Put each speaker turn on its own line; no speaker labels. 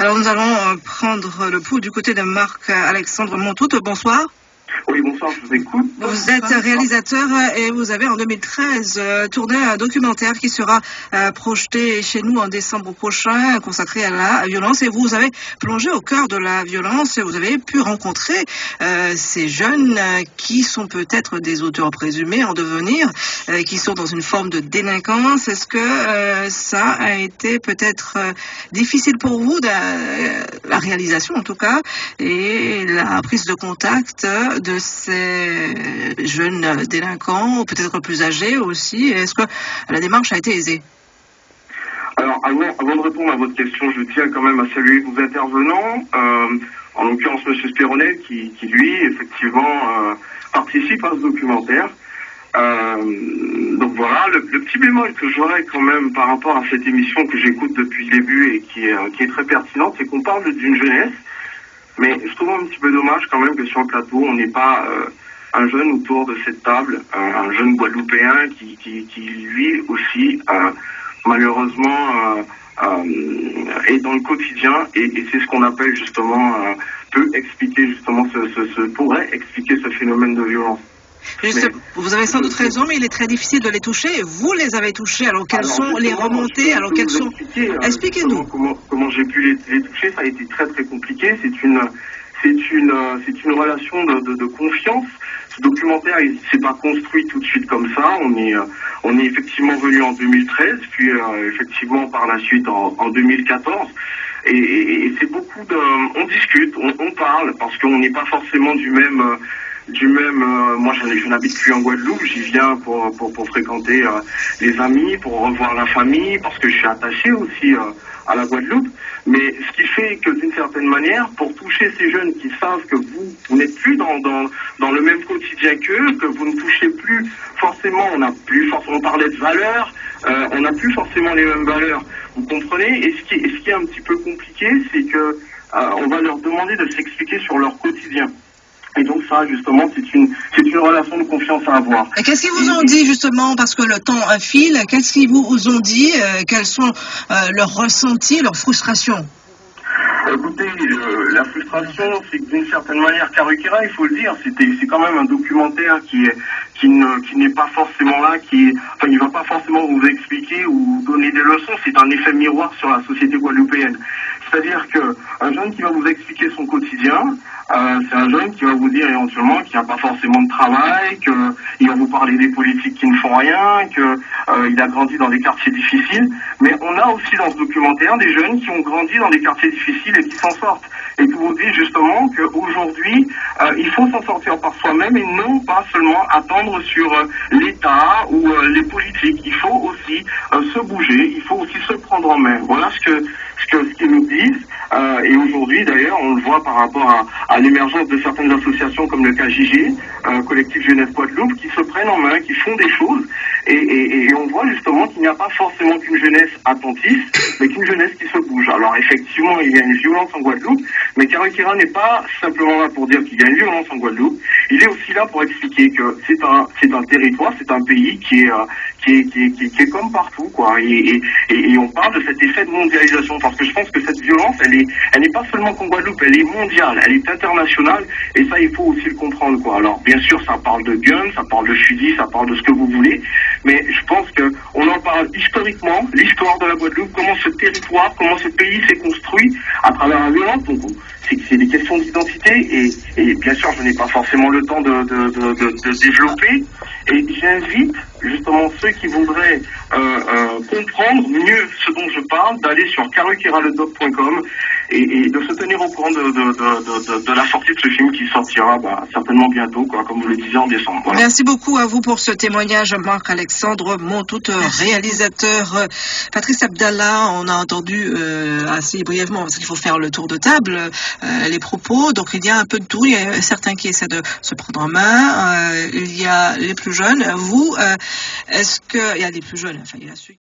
Alors nous allons prendre le pouls du côté de Marc-Alexandre Montout. Bonsoir.
Oui, bonsoir, je vous écoute.
Vous êtes réalisateur et vous avez en 2013 tourné un documentaire qui sera projeté chez nous en décembre prochain, consacré à la violence. Et vous avez plongé au cœur de la violence et vous avez pu rencontrer ces jeunes qui sont peut-être des auteurs présumés en devenir, qui sont dans une forme de délinquance. Est-ce que ça a été peut-être difficile pour vous, la réalisation en tout cas, et la prise de contact de ces jeunes délinquants, ou peut-être plus âgés aussi? Est-ce que la démarche a été aisée?
Alors, avant de répondre à votre question, je tiens quand même à saluer vos intervenants, en l'occurrence M. Spéronnet, qui lui, effectivement, participe à ce documentaire. Donc voilà, le petit bémol que j'aurais quand même par rapport à cette émission que j'écoute depuis le début et qui est très pertinente, c'est qu'on parle d'une jeunesse. Mais je trouve un petit peu dommage quand même que sur le plateau, on n'ait pas un jeune autour de cette table, un jeune Guadeloupéen qui lui aussi, malheureusement, est dans le quotidien et c'est ce qu'on appelle justement, peut expliquer justement, pourrait expliquer ce phénomène de violence.
Vous avez sans doute raison, mais il est très difficile de les toucher. Vous les avez touchés, alors quelles sont les remontées? Alors quelles sont... Expliquez-nous.
Comment j'ai pu les toucher, ça a été très très compliqué. C'est une relation de confiance. Ce documentaire, il s'est pas construit tout de suite comme ça. On est effectivement venu en 2013, puis effectivement par la suite en 2014. Et c'est beaucoup de... On discute, on parle, parce qu'on n'est pas forcément du même, moi je n'habite plus en Guadeloupe, j'y viens pour fréquenter les amis, pour revoir la famille, parce que je suis attaché aussi à la Guadeloupe. Mais ce qui fait que d'une certaine manière, pour toucher ces jeunes qui savent que vous n'êtes plus dans le même quotidien qu'eux, que vous ne touchez plus forcément, on parlait de valeurs, on n'a plus forcément les mêmes valeurs. Vous comprenez? Et ce qui est un petit peu compliqué, c'est que on va leur demander de s'expliquer sur leur quotidien. Et donc ça, justement, c'est une relation de confiance à avoir.
Et qu'est-ce qu'ils vous ont dit, justement, parce que le temps file, qu'est-ce qu'ils vous ont dit, quels sont leurs ressentis, leurs frustrations?
Écoutez, la frustration, c'est que d'une certaine manière, Karukera, il faut le dire, c'est quand même un documentaire qui n'est pas forcément là, il va pas forcément vous expliquer ou donner des leçons, c'est un effet miroir sur la société guadeloupéenne. C'est-à-dire qu'un jeune qui va vous expliquer son quotidien, c'est un jeune qui va vous dire éventuellement qu'il n'a pas forcément de travail, qu'il va vous parler des politiques qui ne font rien, qu'il a grandi dans des quartiers difficiles. Mais on a aussi dans ce documentaire des jeunes qui ont grandi dans des quartiers difficiles et qui s'en sortent. Et qui vous disent justement qu'aujourd'hui, il faut s'en sortir par soi-même et non pas seulement attendre sur l'État ou les politiques. Il faut aussi se bouger, il faut aussi se prendre en main. Voilà ce qu'ils nous disent. Et aujourd'hui, d'ailleurs, on le voit par rapport à l'émergence de certaines associations comme le KJG, Collectif Jeunesse Guadeloupe, qui se prennent en main, qui font des choses. Et on voit justement qu'il n'y a pas forcément qu'une jeunesse attentiste, mais qu'une jeunesse qui se bouge. Alors effectivement, il y a une violence en Guadeloupe, mais Karukera n'est pas simplement là pour dire qu'il y a une violence en Guadeloupe. Il est aussi là pour expliquer que c'est un territoire, c'est un pays qui est comme partout, quoi. Et on parle de cet effet de mondialisation, parce que je pense que cette violence, elle n'est pas seulement qu'en Guadeloupe, elle est mondiale, elle est internationale, et ça, il faut aussi le comprendre, quoi. Alors, bien sûr, ça parle de guns, ça parle de fusils, ça parle de ce que vous voulez, mais je pense qu'on en parle historiquement, l'histoire de la Guadeloupe, comment ce territoire, comment ce pays s'est construit à travers la violence. Donc, c'est des questions d'identité, et bien sûr, je n'ai pas forcément le temps de développer, et j'invite justement ceux qui voudraient comprendre mieux ce dont je parle, d'aller sur karukeraledoc.com et de se tenir au courant de la sortie de ce film qui sortira certainement bientôt, quoi, comme vous le disiez, en décembre. Voilà.
Merci beaucoup à vous pour ce témoignage, Marc-Alexandre Montout, réalisateur. Patrice Abdallah, on a entendu assez brièvement, parce qu'il faut faire le tour de table, les propos. Donc il y a un peu de tout. Il y a certains qui essaient de se prendre en main. Il y a les plus jeunes. Vous, est-ce que... Il y a les plus jeunes, enfin il y a ceux